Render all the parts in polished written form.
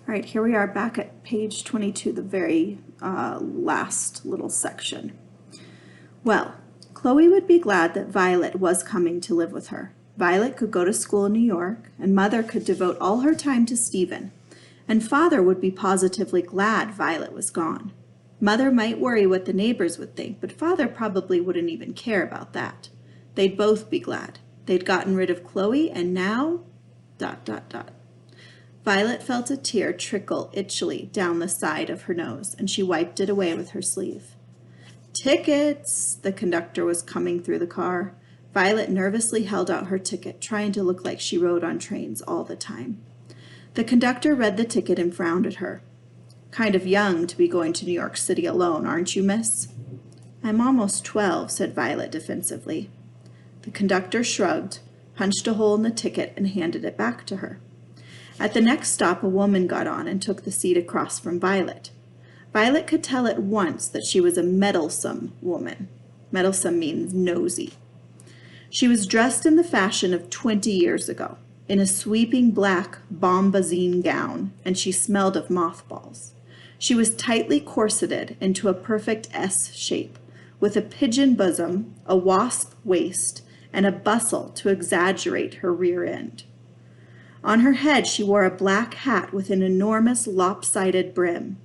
All right, here we are back at page 22, the very last little section. Well, Chloe would be glad that Violet was coming to live with her. Violet could go to school in New York, and Mother could devote all her time to Stephen. And Father would be positively glad Violet was gone. Mother might worry what the neighbors would think, but Father probably wouldn't even care about that. They'd both be glad. They'd gotten rid of Chloe, and now... ... Violet felt a tear trickle itchily down the side of her nose, and she wiped it away with her sleeve. Tickets! The conductor was coming through the car. Violet nervously held out her ticket, trying to look like she rode on trains all the time. The conductor read the ticket and frowned at her. Kind of young to be going to New York City alone, aren't you, miss? I'm almost 12, said Violet defensively. The conductor shrugged, punched a hole in the ticket, and handed it back to her. At the next stop, a woman got on and took the seat across from Violet. Violet could tell at once that she was a meddlesome woman. Meddlesome means nosy. She was dressed in the fashion of 20 years ago, in a sweeping black bombazine gown, and she smelled of mothballs. She was tightly corseted into a perfect S shape, with a pigeon bosom, a wasp waist, and a bustle to exaggerate her rear end. On her head she wore a black hat with an enormous lopsided brim,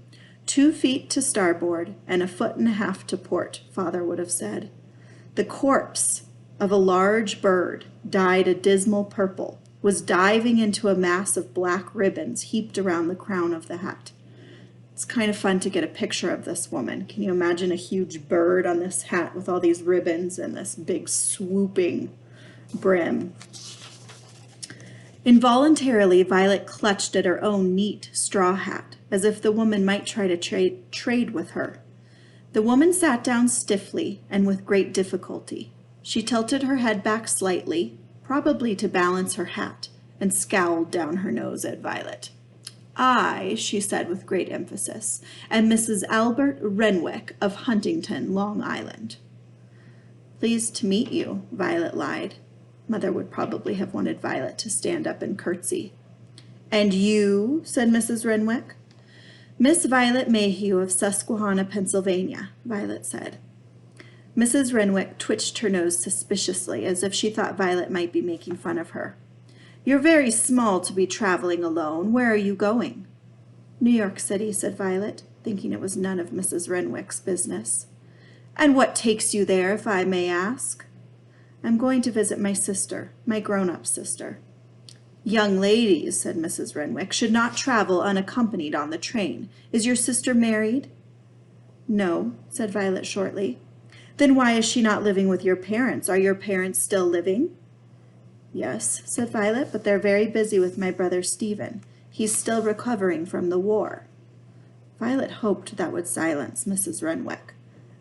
2 feet to starboard and 1.5 feet to port, Father would have said. The corpse of a large bird, dyed a dismal purple, was diving into a mass of black ribbons heaped around the crown of the hat. It's kind of fun to get a picture of this woman. Can you imagine a huge bird on this hat with all these ribbons and this big swooping brim? Involuntarily, Violet clutched at her own neat straw hat, as if the woman might try to trade with her. The woman sat down stiffly and with great difficulty. She tilted her head back slightly, probably to balance her hat, and scowled down her nose at Violet. I, she said with great emphasis, am Mrs. Albert Renwick of Huntington, Long Island. Pleased to meet you, Violet lied. Mother would probably have wanted Violet to stand up and curtsy. And you, said Mrs. Renwick. Miss Violet Mayhew of Susquehanna, Pennsylvania, Violet said. Mrs. Renwick twitched her nose suspiciously, as if she thought Violet might be making fun of her. You're very small to be traveling alone. Where are you going? New York City, said Violet, thinking it was none of Mrs. Renwick's business. And what takes you there, if I may ask? I'm going to visit my sister, my grown-up sister. Young ladies, said Mrs. Renwick, should not travel unaccompanied on the train. Is your sister married? No, said Violet shortly. Then why is she not living with your parents? Are your parents still living? Yes, said Violet, but they're very busy with my brother Stephen. He's still recovering from the war. Violet hoped that would silence Mrs. Renwick.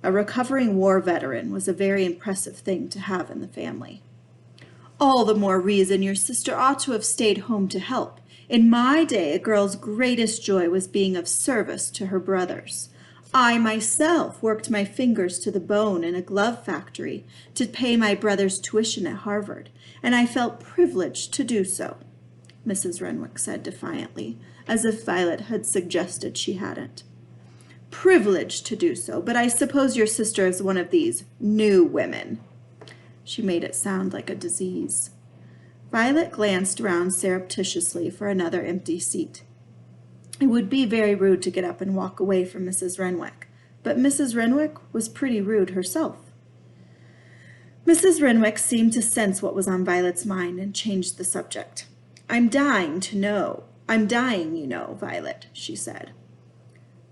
A recovering war veteran was a very impressive thing to have in the family. All the more reason your sister ought to have stayed home to help. In my day, a girl's greatest joy was being of service to her brothers. I myself worked my fingers to the bone in a glove factory to pay my brother's tuition at Harvard, and I felt privileged to do so, Mrs. Renwick said defiantly, as if Violet had suggested she hadn't. Privileged to do so, but I suppose your sister is one of these new women. She made it sound like a disease. Violet glanced around surreptitiously for another empty seat. It would be very rude to get up and walk away from Mrs. Renwick, but Mrs. Renwick was pretty rude herself. Mrs. Renwick seemed to sense what was on Violet's mind and changed the subject. I'm dying, you know, Violet, she said.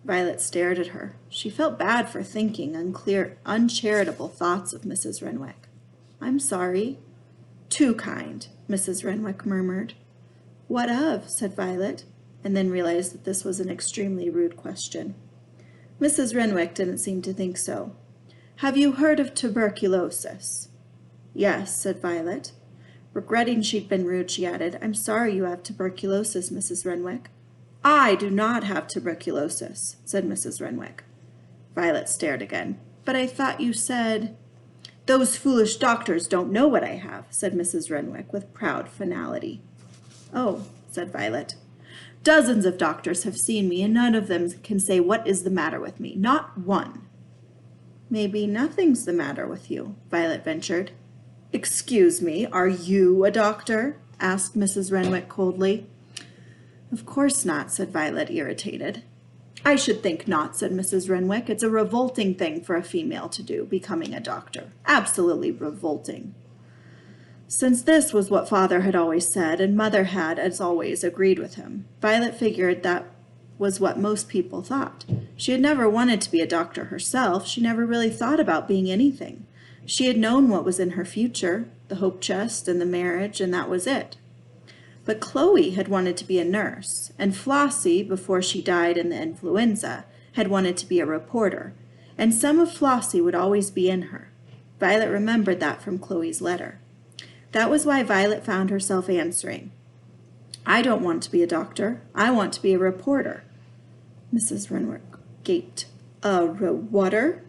Violet stared at her. She felt bad for thinking uncharitable thoughts of Mrs. Renwick. I'm sorry. Too kind, Mrs. Renwick murmured. What of? Said Violet, and then realized that this was an extremely rude question. Mrs. Renwick didn't seem to think so. Have you heard of tuberculosis? Yes, said Violet. Regretting she'd been rude, she added, I'm sorry you have tuberculosis, Mrs. Renwick. I do not have tuberculosis, said Mrs. Renwick. Violet stared again. But I thought you said... Those foolish doctors don't know what I have, said Mrs. Renwick with proud finality. Oh, said Violet. Dozens of doctors have seen me, and none of them can say what is the matter with me. Not one. Maybe nothing's the matter with you, Violet ventured. Excuse me, are you a doctor? Asked Mrs. Renwick coldly. Of course not, said Violet, irritated. I should think not, said Mrs. Renwick. It's a revolting thing for a female to do, becoming a doctor. Absolutely revolting. Since this was what Father had always said, and Mother had, as always, agreed with him, Violet figured that was what most people thought. She had never wanted to be a doctor herself. She never really thought about being anything. She had known what was in her future, the hope chest and the marriage, and that was it. But Chloe had wanted to be a nurse, and Flossie, before she died in the influenza, had wanted to be a reporter, and some of Flossie would always be in her. Violet remembered that from Chloe's letter. That was why Violet found herself answering, I don't want to be a doctor. I want to be a reporter. Mrs. Renwick gaped. Water?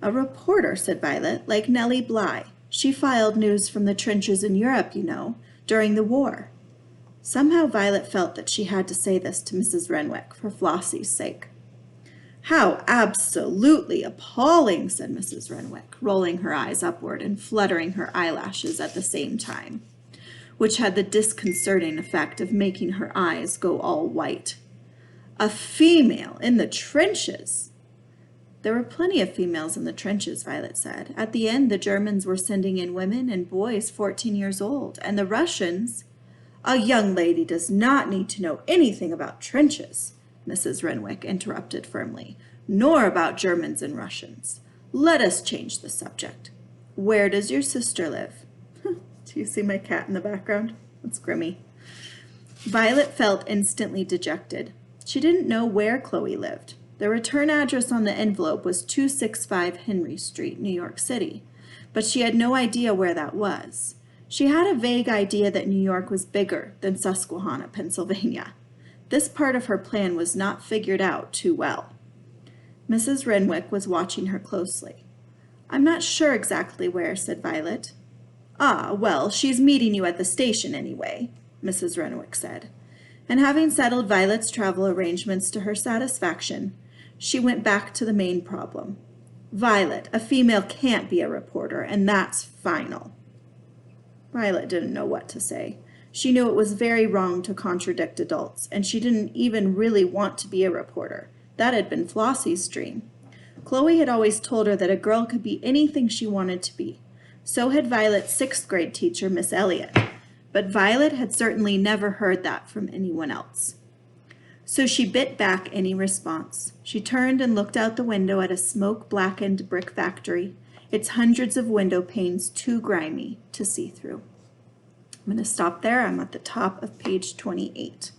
A reporter, said Violet, like Nellie Bly. She filed news from the trenches in Europe, you know, during the war. Somehow Violet felt that she had to say this to Mrs. Renwick for Flossie's sake. How absolutely appalling, said Mrs. Renwick, rolling her eyes upward and fluttering her eyelashes at the same time, which had the disconcerting effect of making her eyes go all white. A female in the trenches! There were plenty of females in the trenches, Violet said. At the end, the Germans were sending in women and boys 14 years old, and the Russians— A young lady does not need to know anything about trenches, Mrs. Renwick interrupted firmly, nor about Germans and Russians. Let us change the subject. Where does your sister live? Do you see my cat in the background? That's Grimmy. Violet felt instantly dejected. She didn't know where Chloe lived. The return address on the envelope was 265 Henry Street, New York City, but she had no idea where that was. She had a vague idea that New York was bigger than Susquehanna, Pennsylvania. This part of her plan was not figured out too well. Mrs. Renwick was watching her closely. I'm not sure exactly where, said Violet. Ah, well, she's meeting you at the station anyway, Mrs. Renwick said. And having settled Violet's travel arrangements to her satisfaction, she went back to the main problem. Violet, a female can't be a reporter, and that's final. Violet didn't know what to say. She knew it was very wrong to contradict adults, and she didn't even really want to be a reporter. That had been Flossie's dream. Chloe had always told her that a girl could be anything she wanted to be. So had Violet's sixth-grade teacher, Miss Elliott. But Violet had certainly never heard that from anyone else. So she bit back any response. She turned and looked out the window at a smoke-blackened brick factory, its hundreds of window panes too grimy to see through. I'm going to stop there. I'm at the top of page 28.